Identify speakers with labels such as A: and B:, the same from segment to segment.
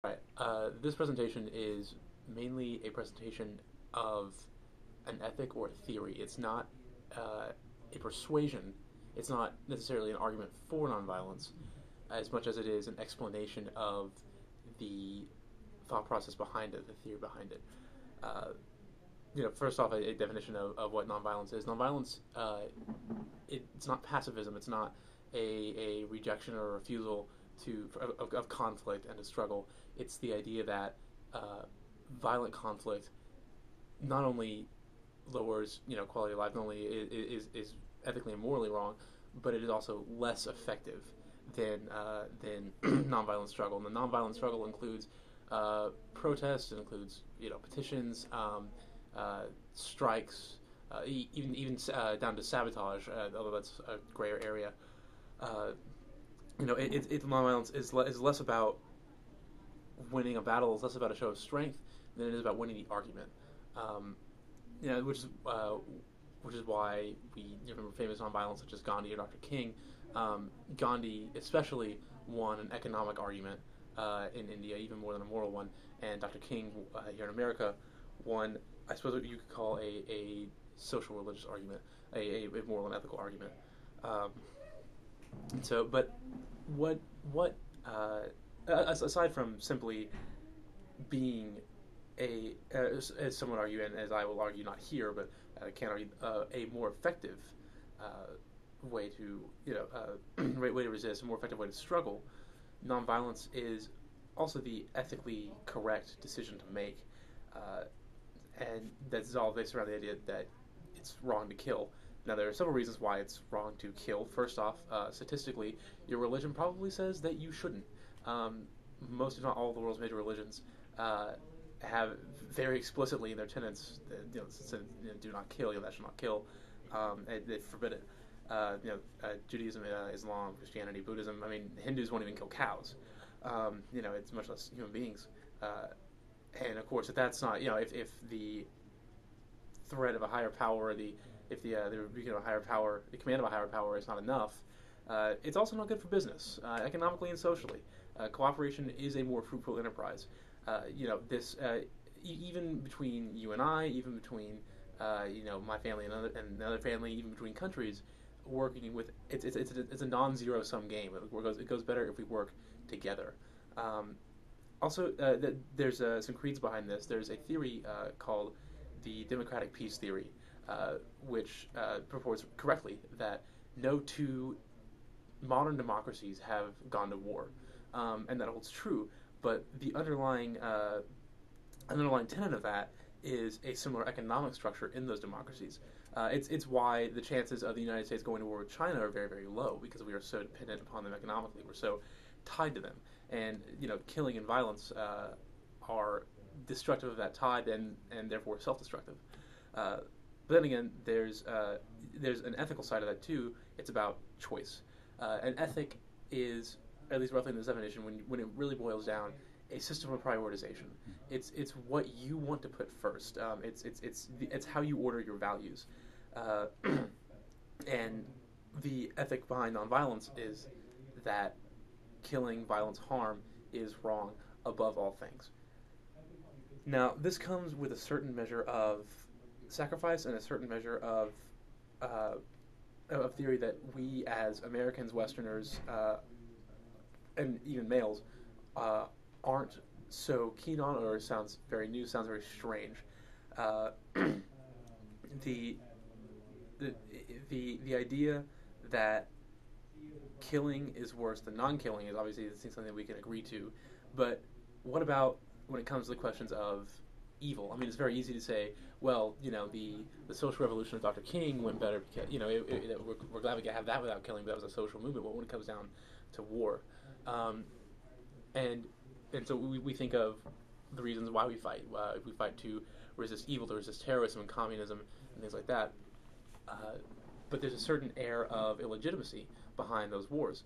A: Right. This presentation is mainly a presentation of an ethic or a theory. It's not a persuasion. It's not necessarily an argument for nonviolence, as much as it is an explanation of the thought process behind it, the theory behind it. Uh, First off, a definition of what nonviolence is. Nonviolence, it's not pacifism. It's not a rejection or a refusal of conflict and a struggle. It's the idea that violent conflict not only lowers quality of life, not only is ethically and morally wrong, but it is also less effective than nonviolent struggle. And the nonviolent struggle includes protests. It includes petitions, strikes, even down to sabotage. Although that's a grayer area. Uh, Nonviolence is less about winning a battle. It's less about a show of strength than it is about winning the argument. Um, you know, which is uh, which is why we remember famous nonviolence such as Gandhi or Dr. King. Gandhi especially won an economic argument in India, even more than a moral one, and Dr. King here in America won, I suppose what you could call a social religious argument, a moral and ethical argument. Um, but what aside from simply being as some would argue, and as I will argue, not here, but can argue, a more effective uh, way to way to resist, a more effective way to struggle. Nonviolence is also the ethically correct decision to make, uh, and that's all based around the idea that it's wrong to kill. Now, there are several reasons why it's wrong to kill. First off, statistically, your religion probably says that you shouldn't. Um, Most, if not all, of the world's major religions uh, have very explicitly in their tenets, said, do not kill, thou shalt not kill, and they forbid it. Judaism, Islam, Christianity, Buddhism. I mean, Hindus won't even kill cows. It's much less human beings. And of course, if that's not, if the threat of a higher power, if the higher power, the command of a higher power is not enough, it's also not good for business, economically and socially. Cooperation is a more fruitful enterprise. This even between you and I, even between my family and another family, even between countries, working with it's a non-zero sum game. It goes better if we work together. Um, Also, there's some creeds behind this. There's a theory called the democratic peace theory, which purports correctly that no two modern democracies have gone to war, and that holds true. But the underlying tenet of that is a similar economic structure in those democracies. It's why the chances of the United States going to war with China are very, very low, because we are so dependent upon them economically. We're so tied to them, and killing and violence are destructive of that tide, and therefore self-destructive. But then again, there's an ethical side of that too. It's about choice. An ethic is, at least roughly in this definition, when it really boils down, a system of prioritization. It's what you want to put first. It's how you order your values, uh, and the ethic behind nonviolence is that killing, violence, harm is wrong above all things. Now, this comes with a certain measure of sacrifice and a certain measure uh, of theory that we as Americans, Westerners, and even males uh, aren't so keen on, or sounds very new, sounds very strange. Uh, the, the idea that killing is worse than non-killing is obviously something we can agree to, but what about when it comes to the questions of evil? I mean, it's very easy to say, well, the social revolution of Dr. King went better because we're glad we could have that without killing, but that was a social movement. But when it comes down to war, um, and so we think of the reasons why we fight. We fight to resist evil, to resist terrorism and communism and things like that. But there's a certain air of illegitimacy behind those wars.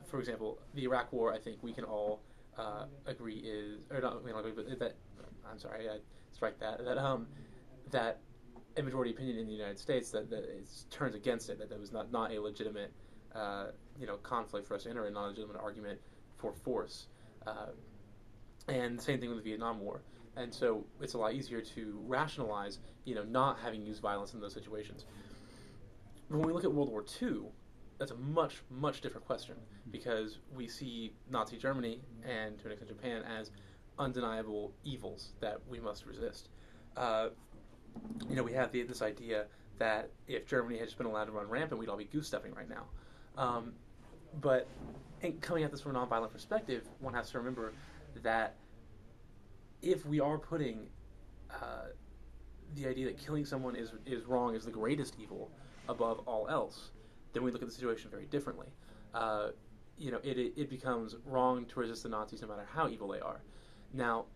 A: For example, the Iraq War, I think we can all agree is, or not, we don't agree, but that, I'm sorry, I strike that, that a majority opinion in the United States that turns against it, that was not a legitimate, conflict for us to enter, and not a legitimate argument for force. Uh, And the same thing with the Vietnam War. And so it's a lot easier to rationalize, not having used violence in those situations. When we look at World War II, that's a much, much different question because we see Nazi Germany and to an extent Japan as undeniable evils that we must resist. Uh, we have this idea that if Germany had just been allowed to run rampant, we'd all be goose stepping right now. Um, but coming at this from a nonviolent perspective, one has to remember that if we are putting the idea that killing someone is wrong, is the greatest evil above all else, then we look at the situation very differently. It becomes wrong to resist the Nazis no matter how evil they are. Now,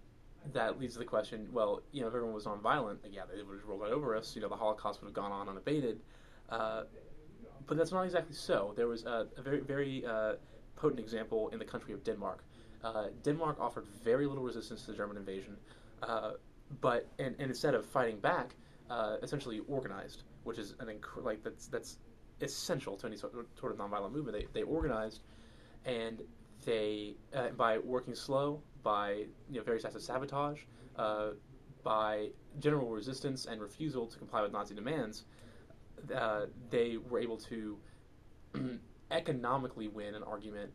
A: that leads to the question, well, if everyone was nonviolent, yeah, they would have rolled right over us. The Holocaust would have gone on unabated. But that's not exactly so. There was a very, very potent example in the country of Denmark. Denmark offered very little resistance to the German invasion, but instead of fighting back, essentially organized, which is that's essential to any sort of nonviolent movement. They organized, and they by working slow, by various acts of sabotage, by general resistance and refusal to comply with Nazi demands, they were able to economically win an argument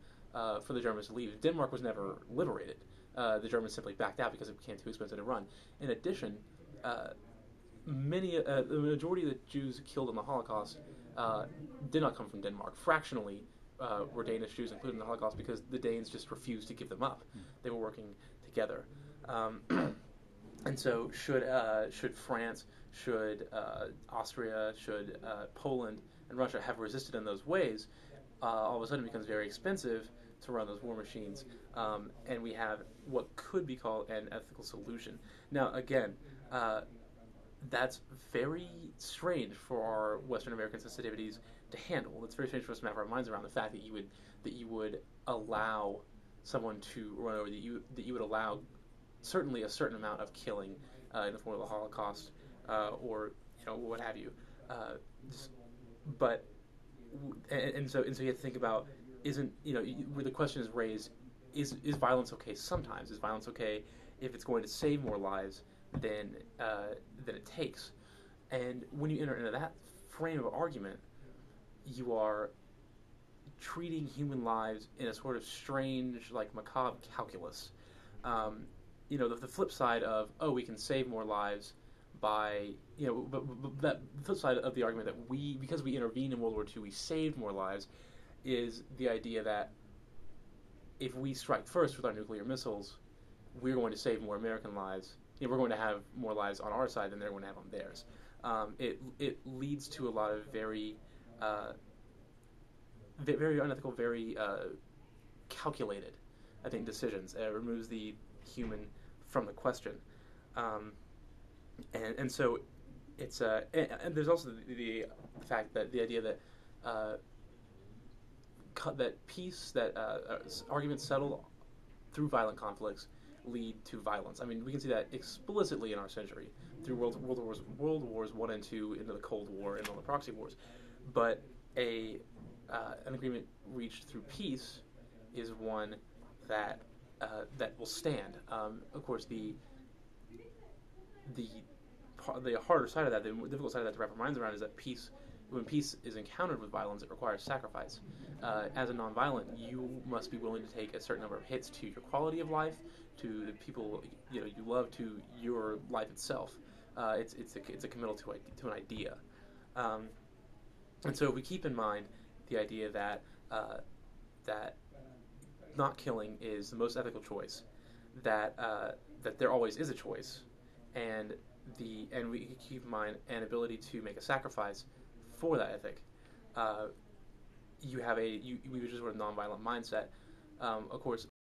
A: for the Germans to leave. Denmark was never liberated. The Germans simply backed out because it became too expensive to run. In addition, the majority of the Jews killed in the Holocaust did not come from Denmark. Fractionally were Danish Jews included in the Holocaust because the Danes just refused to give them up. They were working together. And so should France, should Austria, should Poland and Russia have resisted in those ways, all of a sudden it becomes very expensive to run those war machines, and we have what could be called an ethical solution. Now, again, that's very strange for our Western American sensitivities to handle. It's very strange for us to wrap our minds around the fact that you would allow someone to run over, that you would allow certainly a certain amount of killing in the form of the Holocaust, or what have you. So you have to think about, where the question is raised, is violence okay sometimes? Is violence okay if it's going to save more lives than it takes? And when you enter into that frame of argument, you are treating human lives in a sort of strange, macabre calculus. The flip side of, we can save more lives by, but that the flip side of the argument that because we intervened in World War II, we saved more lives, is the idea that if we strike first with our nuclear missiles, we're going to save more American lives. We're going to have more lives on our side than they're going to have on theirs. It leads to a lot of very unethical, very calculated, I think, decisions. It removes the human from the question, and so it's and there's also the fact that the idea that that peace, that arguments settled through violent conflicts lead to violence. I mean, we can see that explicitly in our century through World Wars 1 and 2, into the Cold War and all the proxy wars. But an agreement reached through peace is one that will stand. Of course, the harder side of that, the more difficult side of that to wrap our minds around, is that when peace is encountered with violence, it requires sacrifice. As a nonviolent, you must be willing to take a certain number of hits to your quality of life, to the people you love, to your life itself. It's a committal to an idea, and so if we keep in mind the idea that not killing is the most ethical choice, that there always is a choice, and we keep in mind an ability to make a sacrifice for that ethic, we would just sort of nonviolent mindset. Of course,